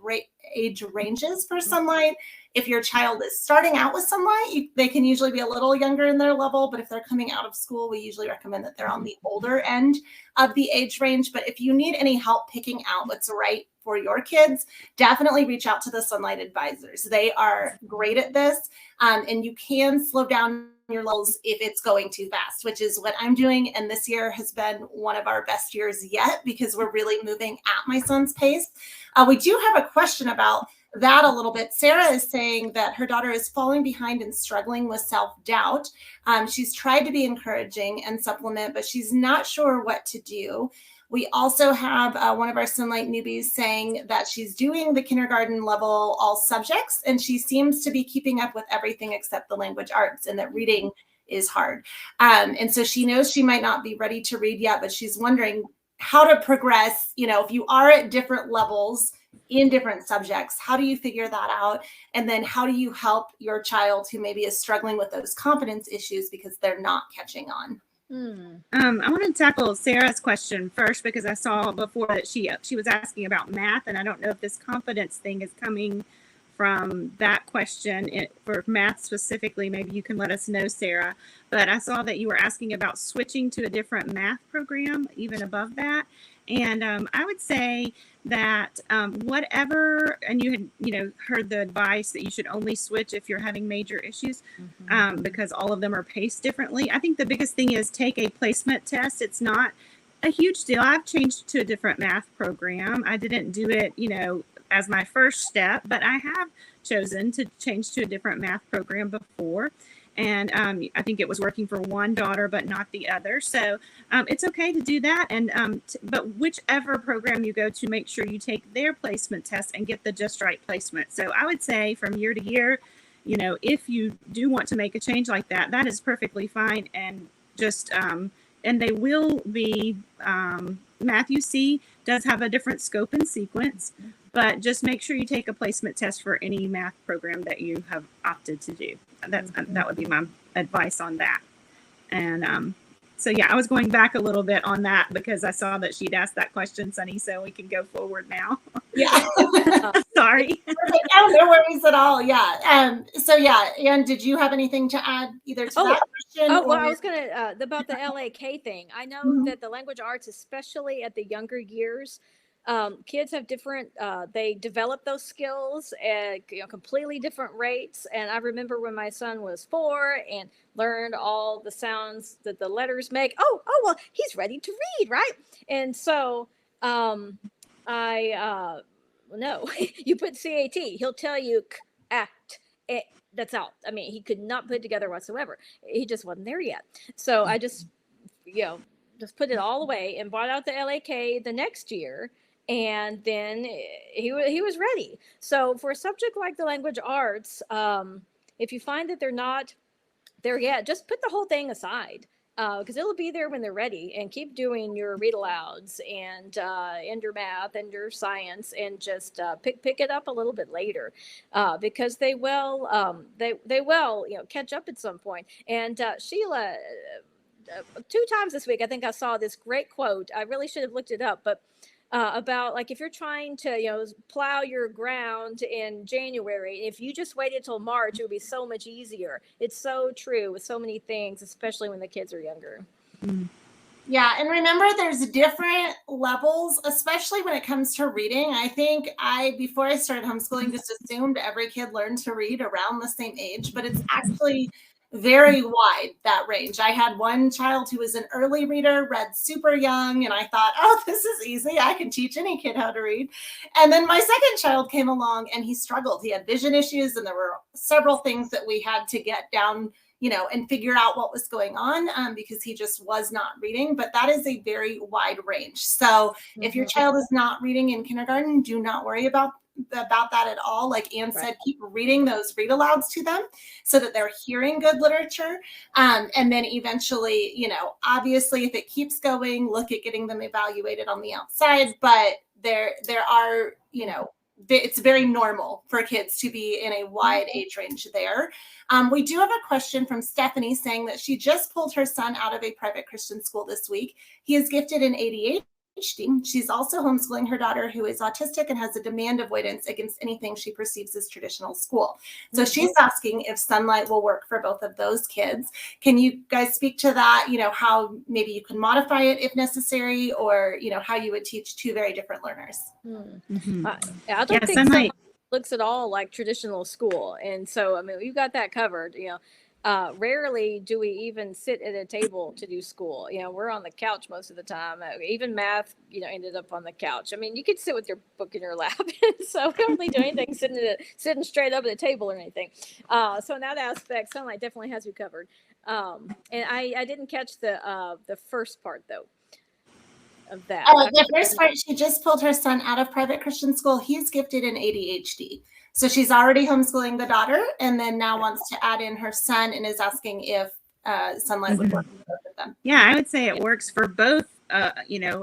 age ranges for Sonlight. If your child is starting out with Sonlight, they can usually be a little younger in their level, but if they're coming out of school, we usually recommend that they're on the older end of the age range. But if you need any help picking out what's right for your kids, definitely reach out to the Sonlight advisors. They are great at this, and you can slow down your levels if it's going too fast, which is what I'm doing. And this year has been one of our best years yet because we're really moving at my son's pace. We do have a question about that a little bit. Sarah is saying that her daughter is falling behind and struggling with self-doubt. She's tried to be encouraging and supplement, but she's not sure what to do. We also have one of our Sonlight newbies saying that she's doing the kindergarten level all subjects, and she seems to be keeping up with everything except the language arts, and that reading is hard. And so she knows she might not be ready to read yet, but she's wondering how to progress. If you are at different levels in different subjects, how do you figure that out? And then how do you help your child who maybe is struggling with those confidence issues because they're not catching on? I want to tackle Sarah's question first because I saw before that she was asking about math, and I don't know if this confidence thing is coming from that question for math specifically. Maybe you can let us know, Sarah. But I saw that you were asking about switching to a different math program, even above that. And I would say that whatever, and you had heard the advice that you should only switch if you're having major issues, because all of them are paced differently. I think the biggest thing is take a placement test. It's not a huge deal. I've changed to a different math program. I didn't do it, as my first step, but I have chosen to change to a different math program before. And I think it was working for one daughter, but not the other. So it's okay to do that. And but whichever program you go to, make sure you take their placement test and get the just right placement. So I would say from year to year, if you do want to make a change like that, that is perfectly fine. And just and they will be Math UC does have a different scope and sequence. But just make sure you take a placement test for any math program that you have opted to do. That would be my advice on that. And so, yeah, I was going back a little bit on that because I saw that she'd asked that question, Sunny, so we can go forward now. Yeah. Sorry. Oh, no worries at all. Yeah. So, yeah, Anne, did you have anything to add either to that question? Oh, well, I was going to, about the LAK thing. I know that the language arts, especially at the younger years, kids have different, they develop those skills at completely different rates. And I remember when my son was 4 and learned all the sounds that the letters make. Oh, well, he's ready to read, right? And so no, you put CAT, he'll tell you act. That's out. I mean, he could not put it together whatsoever. He just wasn't there yet. So I just put it all away and brought out the LAK the next year. And then he was ready. So for a subject like the language arts, if you find that they're not there yet, just put the whole thing aside because it'll be there when they're ready. And keep doing your read alouds and your math and your science, and just pick it up a little bit later because they will catch up at some point. And Sheila, 2 times this week, I think I saw this great quote. I really should have looked it up, but about like if you're trying to plow your ground in January, if you just waited till March, it would be so much easier. It's so true with so many things, especially when the kids are younger. Yeah, and remember there's different levels, especially when it comes to reading. I think before I started homeschooling, just assumed every kid learned to read around the same age, but it's actually very wide, that range. I had one child who was an early reader, read super young, and I thought, oh, this is easy. I can teach any kid how to read. And then my second child came along and he struggled. He had vision issues, and there were several things that we had to get down, and figure out what was going on because he just was not reading. But that is a very wide range. So if your child is not reading in kindergarten, do not worry about that at all. Like Anne said, keep reading those read alouds to them so that they're hearing good literature. And then eventually, obviously if it keeps going, look at getting them evaluated on the outside. But there are, it's very normal for kids to be in a wide age range there. We do have a question from Stephanie saying that she just pulled her son out of a private Christian school this week. He is gifted in ADHD. She's also homeschooling her daughter who is autistic and has a demand avoidance against anything she perceives as traditional school. So she's asking if Sonlight will work for both of those kids. Can you guys speak to that? How maybe you can modify it if necessary, or, how you would teach 2 very different learners. I don't think Sonlight looks at all like traditional school. And so, I mean, you got that covered. Rarely do we even sit at a table to do school. We're on the couch most of the time. Even math, ended up on the couch. I mean, you could sit with your book in your lap. So we don't really do anything sitting straight up at the table or anything. So in that aspect, Sonlight definitely has you covered. And I didn't catch the first part though of that. The first part, she just pulled her son out of private Christian school. He's gifted in ADHD. So she's already homeschooling the daughter and then now wants to add in her son and is asking if Sonlight would work for both of them. Yeah, I would say it works for both,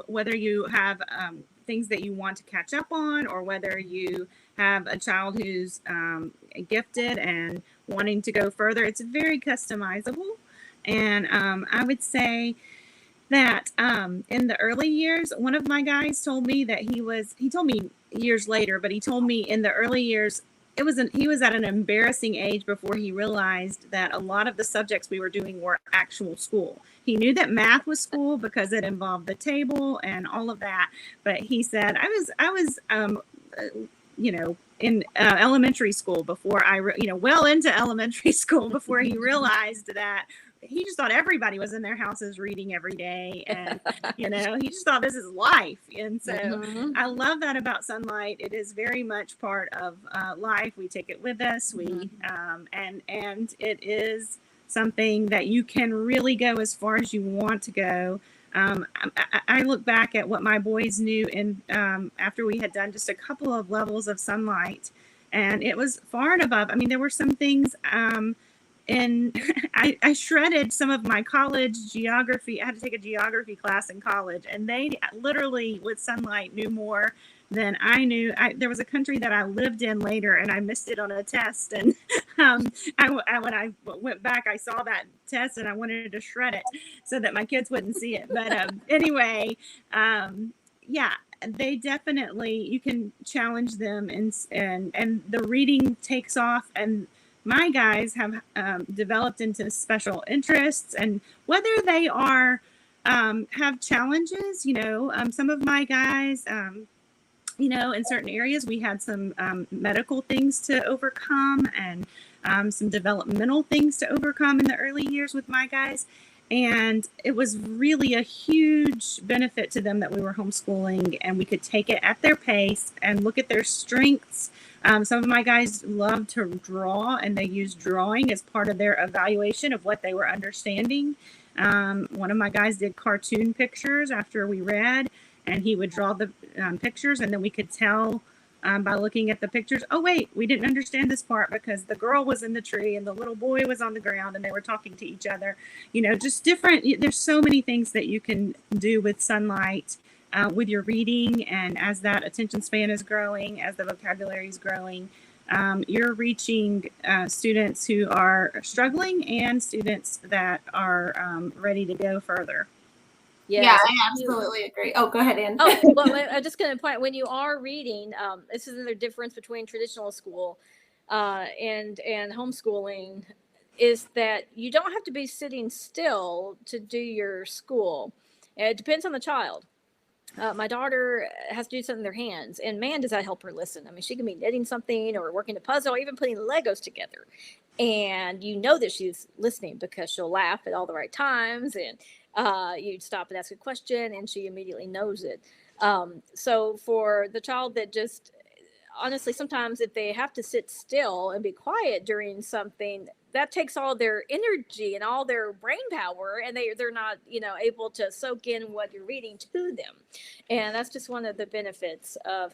whether you have things that you want to catch up on or whether you have a child who's gifted and wanting to go further. It's very customizable. And I would say that in the early years, one of my guys told me that he told me years later, but he told me in the early years, he was at an embarrassing age before he realized that a lot of the subjects we were doing were actual school. He knew that math was school because it involved the table and all of that. But he said, I was in elementary school before well into elementary school before he realized that he just thought everybody was in their houses reading every day. And, he just thought this is life. And so I love that about Sonlight. It is very much part of life. We take it with us. And it is something that you can really go as far as you want to go. I look back at what my boys knew after we had done just a couple of levels of Sonlight, and it was far and above. I mean, there were some things, and I shredded some of my college geography. I had to take a geography class in college, and they literally with Sonlight knew more than I knew. There was a country that I lived in later, and I missed it on a test. And when I went back, I saw that test, and I wanted to shred it so that my kids wouldn't see it. But anyway, they definitely, you can challenge them, and the reading takes off. And my guys have developed into special interests, and whether they are have challenges, some of my guys. In certain areas, we had some medical things to overcome and some developmental things to overcome in the early years with my guys. And it was really a huge benefit to them that we were homeschooling and we could take it at their pace and look at their strengths. Some of my guys love to draw, and they use drawing as part of their evaluation of what they were understanding. One of my guys did cartoon pictures after we read, and he would draw the pictures, and then we could tell by looking at the pictures, oh, wait, we didn't understand this part because the girl was in the tree and the little boy was on the ground and they were talking to each other. Just different. There's so many things that you can do with Sonlight with your reading. And as that attention span is growing, as the vocabulary is growing, you're reaching students who are struggling and students that are ready to go further. Yeah, I absolutely agree. Oh, go ahead, Ann. Well, I'm just going to point, when you are reading, this is another difference between traditional school and homeschooling, is that you don't have to be sitting still to do your school. It depends on the child. My daughter has to do something with their hands, and man, does that help her listen. I mean, she can be knitting something or working a puzzle or even putting Legos together. And that she's listening because she'll laugh at all the right times, and you'd stop and ask a question and she immediately knows it. So for the child that just, honestly, sometimes if they have to sit still and be quiet during something, that takes all their energy and all their brain power, and they're not, able to soak in what you're reading to them. And that's just one of the benefits of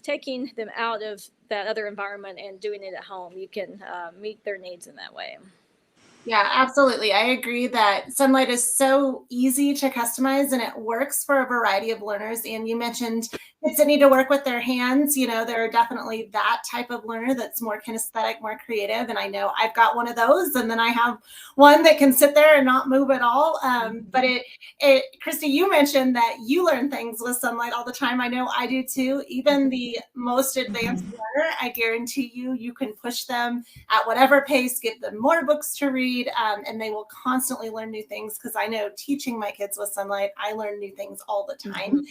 taking them out of that other environment and doing it at home. You can meet their needs in that way. Yeah, absolutely. I agree that Sonlight is so easy to customize and it works for a variety of learners. And you mentioned kids that need to work with their hands. There are definitely that type of learner that's more kinesthetic, more creative. And I know I've got one of those. And then I have one that can sit there and not move at all. But Christy, you mentioned that you learn things with Sonlight all the time. I know I do too. Even the most advanced learner, I guarantee you can push them at whatever pace, give them more books to read. And they will constantly learn new things, because I know teaching my kids with Sonlight, I learn new things all the time.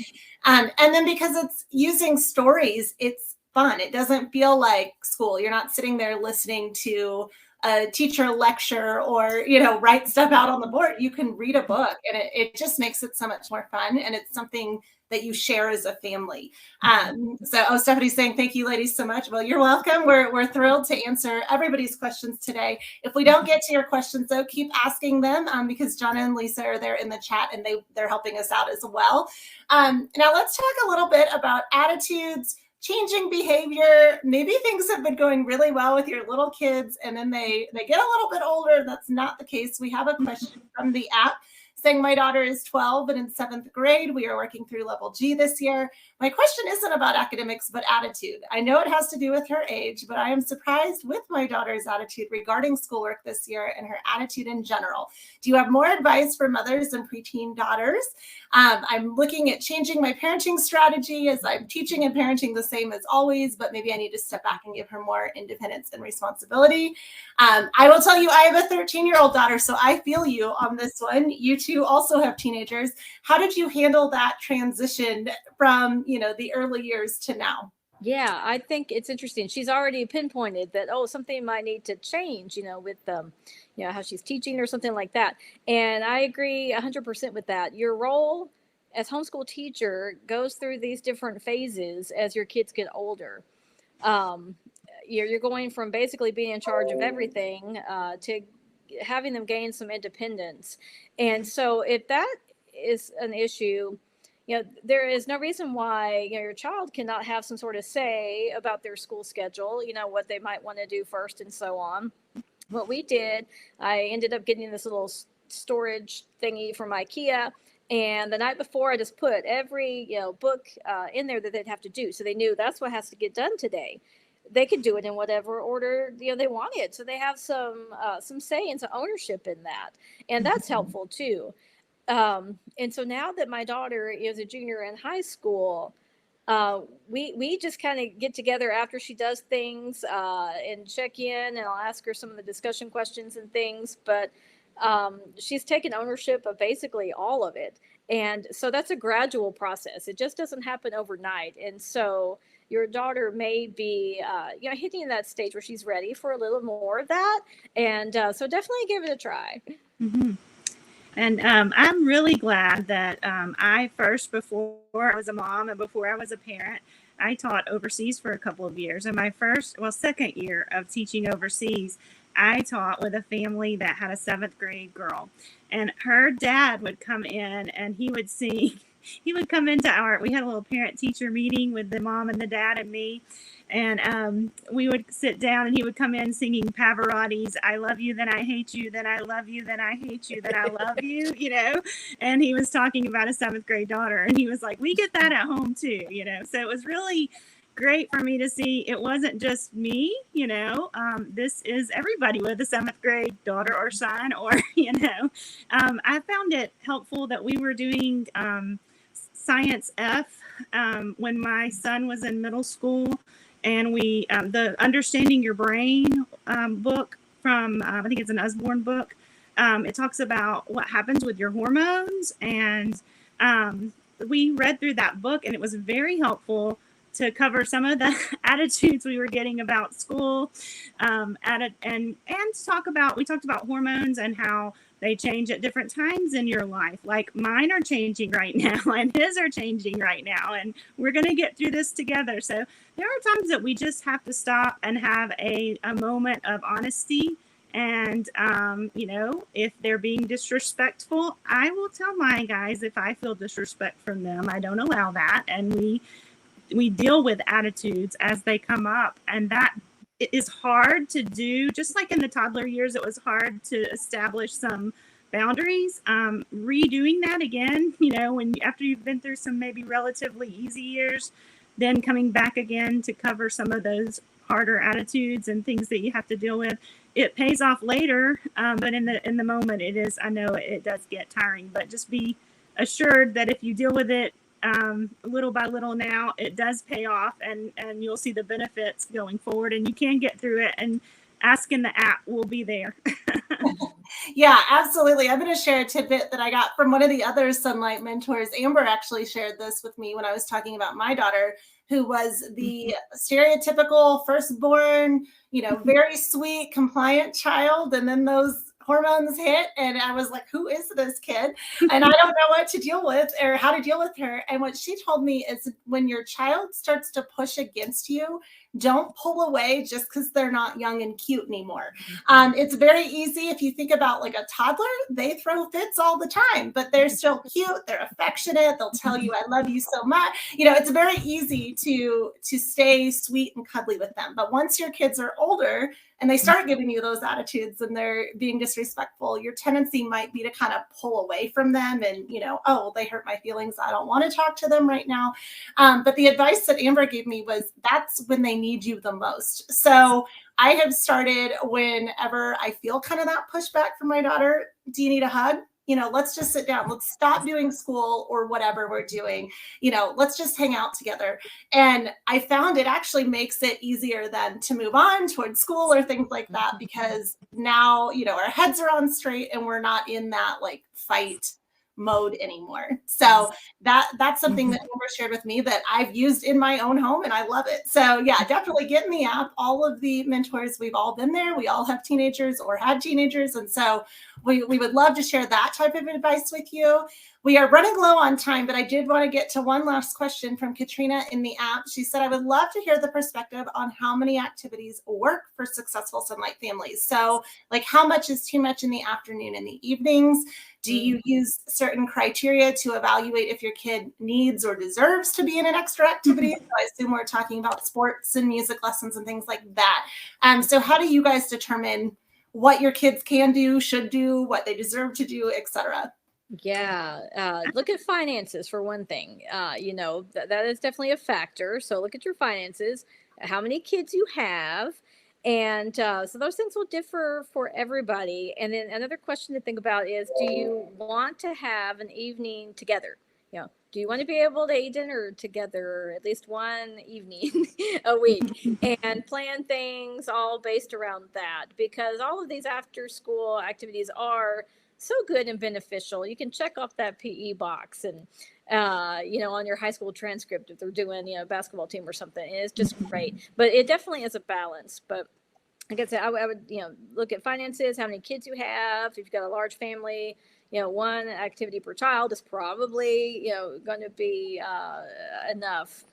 And then because it's using stories, it's fun. It doesn't feel like school. You're not sitting there listening to a teacher lecture or, write stuff out on the board. You can read a book, and it just makes it so much more fun. And it's something that you share as a family. Stephanie's saying, thank you ladies so much. Well, you're welcome. We're thrilled to answer everybody's questions today. If we don't get to your questions though, keep asking them because Jonna and Lisa are there in the chat and they're helping us out as well. Now let's talk a little bit about attitudes, changing behavior. Maybe things have been going really well with your little kids and then they get a little bit older. That's not the case. We have a question from the app saying my daughter is 12 and in 7th grade. We are working through level G this year. My question isn't about academics, but attitude. I know it has to do with her age, but I am surprised with my daughter's attitude regarding schoolwork this year and her attitude in general. Do you have more advice for mothers and preteen daughters? I'm looking at changing my parenting strategy as I'm teaching and parenting the same as always, but maybe I need to step back and give her more independence and responsibility. I will tell you, I have a 13-year-old daughter, so I feel you on this one. You two also have teenagers. How did you handle that transition from, the early years to now? Yeah, I think it's interesting. She's already pinpointed that, something might need to change, with how she's teaching or something like that. And I agree 100% with that. Your role as homeschool teacher goes through these different phases as your kids get older. You're going from basically being in charge of everything to having them gain some independence. And so if that is an issue, there is no reason why, your child cannot have some sort of say about their school schedule, what they might want to do first and so on. What we did, I ended up getting this little storage thingy from IKEA. And the night before, I just put every, book in there that they'd have to do. So they knew that's what has to get done today. They could do it in whatever order, they wanted. So they have some say and some ownership in that. And that's helpful too. And so now that my daughter is a junior in high school, we just kind of get together after she does things and check in, and I'll ask her some of the discussion questions and things. But she's taken ownership of basically all of it. And so that's a gradual process. It just doesn't happen overnight. And so your daughter may be, hitting that stage where she's ready for a little more of that. And so definitely give it a try. Mm-hmm. And I'm really glad that I first, before I was a mom and before I was a parent, I taught overseas for a couple of years. And my second year of teaching overseas, I taught with a family that had a 7th grade girl. And her dad would come in and he would sing. He would come into we had a little parent-teacher meeting with the mom and the dad and me. And we would sit down and he would come in singing Pavarotti's I love you, then I hate you, then I love you, then I hate you, then I love you, and he was talking about a 7th grade daughter. And he was like, we get that at home too, so it was really great for me to see it wasn't just me, this is everybody with a 7th grade daughter or son, or, I found it helpful that we were doing Science F when my son was in middle school. And we, the Understanding Your Brain book from, I think it's an Usborne book. It talks about what happens with your hormones. And we read through that book and it was very helpful to cover some of the attitudes we were getting about school. And we talked about hormones and how they change at different times in your life. Like mine are changing right now and his are changing right now. And we're going to get through this together. So there are times that we just have to stop and have a moment of honesty. And, if they're being disrespectful, I will tell my guys if I feel disrespect from them. I don't allow that. And we deal with attitudes as they come up. And that it is hard to do, just like in the toddler years, it was hard to establish some boundaries. Redoing that again, after you've been through some maybe relatively easy years, then coming back again to cover some of those harder attitudes and things that you have to deal with, it pays off later. But in the moment, I know it does get tiring, but just be assured that if you deal with it little by little now, it does pay off and you'll see the benefits going forward and you can get through it, and asking the app will be there. Yeah, absolutely. I'm going to share a tidbit that I got from one of the other Sonlight mentors. Amber actually shared this with me when I was talking about my daughter who was the stereotypical firstborn, very sweet, compliant child. And then those hormones hit and I was like, who is this kid? And I don't know what to deal with or how to deal with her. And what she told me is when your child starts to push against you, don't pull away just because they're not young and cute anymore. It's very easy. If you think about like a toddler, they throw fits all the time, but they're still cute. They're affectionate. They'll tell you, I love you so much. It's very easy to stay sweet and cuddly with them. But once your kids are older and they start giving you those attitudes and they're being disrespectful, your tendency might be to kind of pull away from them and, oh, they hurt my feelings. I don't want to talk to them right now. But the advice that Amber gave me was that's when they need you the most. So I have started whenever I feel kind of that pushback from my daughter, do you need a hug? Let's just sit down. Let's stop doing school or whatever we're doing. Let's just hang out together. And I found it actually makes it easier then to move on towards school or things like that, because now, our heads are on straight and we're not in that like fight mode anymore. So that's something that Amber shared with me that I've used in my own home and I love it. So yeah, definitely get in the app. All of the mentors, we've all been there. We all have teenagers or had teenagers. And so we would love to share that type of advice with you. We are running low on time, but I did want to get to one last question from Katrina in the app. She said, I would love to hear the perspective on how many activities work for successful Sonlight families. So like how much is too much in the afternoon and the evenings? Do you use certain criteria to evaluate if your kid needs or deserves to be in an extra activity? So I assume we're talking about sports and music lessons and things like that. So how do you guys determine what your kids can do, should do, what they deserve to do, etc.? Yeah, look at finances for one thing. That is definitely a factor. So look at your finances, how many kids you have. And so those things will differ for everybody. And then another question to think about is, do you want to have an evening together? Do you want to be able to eat dinner together at least one evening a week and plan things all based around that? Because all of these after school activities are so good and beneficial. You can check off that PE box and on your high school transcript if they're doing a basketball team or something. And it's just great. But it definitely is a balance. But like I said, I would look at finances, how many kids you have. If you've got a large family, one activity per child is probably going to be enough.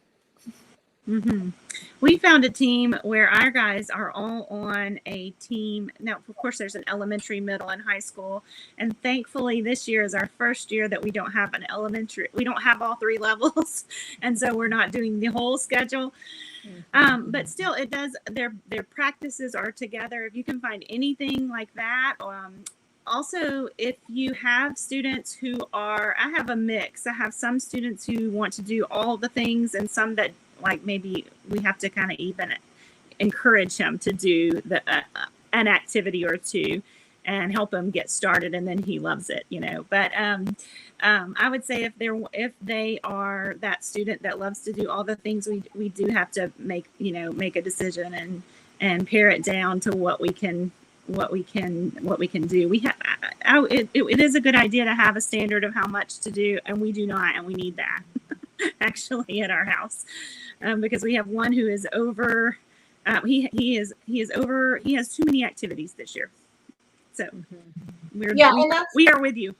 We found a team where our guys are all on a team. Now, of course, there's an elementary, middle, and high school. And thankfully, this year is our first year that we don't have an elementary. We don't have all three levels. And so we're not doing the whole schedule. But still, it does. Their practices are together. If you can find anything like that. Also, if you have students I have a mix. I have some students who want to do all the things and some that like maybe we have to kind of even encourage him to do an activity or two and help him get started, and then he loves it, But I would say if they are that student that loves to do all the things, we do have to make a decision and pare it down to what we can do. We have it is a good idea to have a standard of how much to do, and we do not, and we need that actually at our house, because we have one who is over. He has too many activities this year, so we are with you.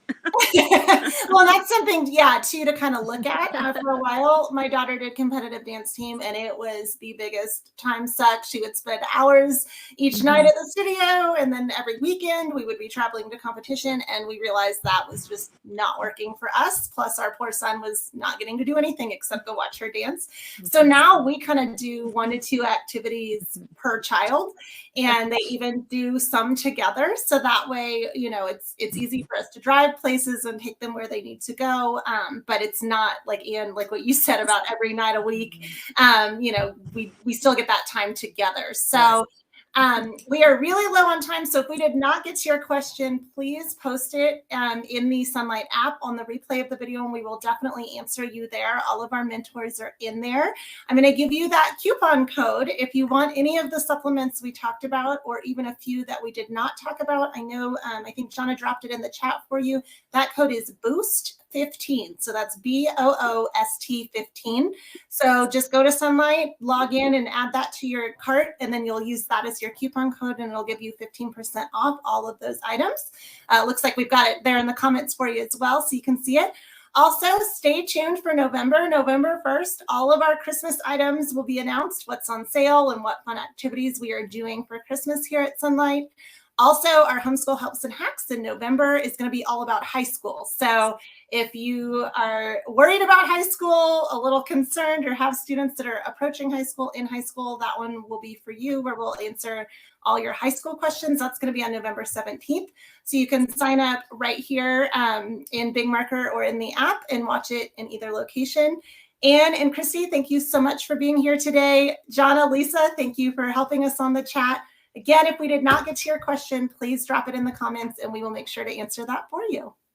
Well, that's something, too, to kind of look at. For a while, my daughter did competitive dance team, and it was the biggest time suck. She would spend hours each night at the studio, and then every weekend we would be traveling to competition, and we realized that was just not working for us. Plus, our poor son was not getting to do anything except go watch her dance. So now we kind of do 1 to 2 activities per child, and they even do some together. So that way, it's easy for us to drive places and take them where they need to go. But it's not like what you said about every night a week. We still get that time together. So we are really low on time. So if we did not get to your question, please post it in the Sonlight app on the replay of the video, and we will definitely answer you there. All of our mentors are in there. I'm going to give you that coupon code if you want any of the supplements we talked about, or even a few that we did not talk about. I know, I think Shauna dropped it in the chat for you. That code is BOOST BOOST15. So that's BOOST15. So just go to Sonlight, log in and add that to your cart, and then you'll use that as your coupon code, and it'll give you 15% off all of those items. Looks like we've got it there in the comments for you as well, so you can see it. Also, stay tuned for November 1st. All of our Christmas items will be announced, what's on sale and what fun activities we are doing for Christmas here at Sonlight. Also, our Homeschool Helps and Hacks in November is going to be all about high school. So if you are worried about high school, a little concerned, or have students that are approaching high school, in high school, that one will be for you, where we'll answer all your high school questions. That's going to be on November 17th. So you can sign up right here in Big Marker or in the app and watch it in either location. Anne and Christy, thank you so much for being here today. Jonna, Lisa, thank you for helping us on the chat. Again, if we did not get to your question, please drop it in the comments and we will make sure to answer that for you.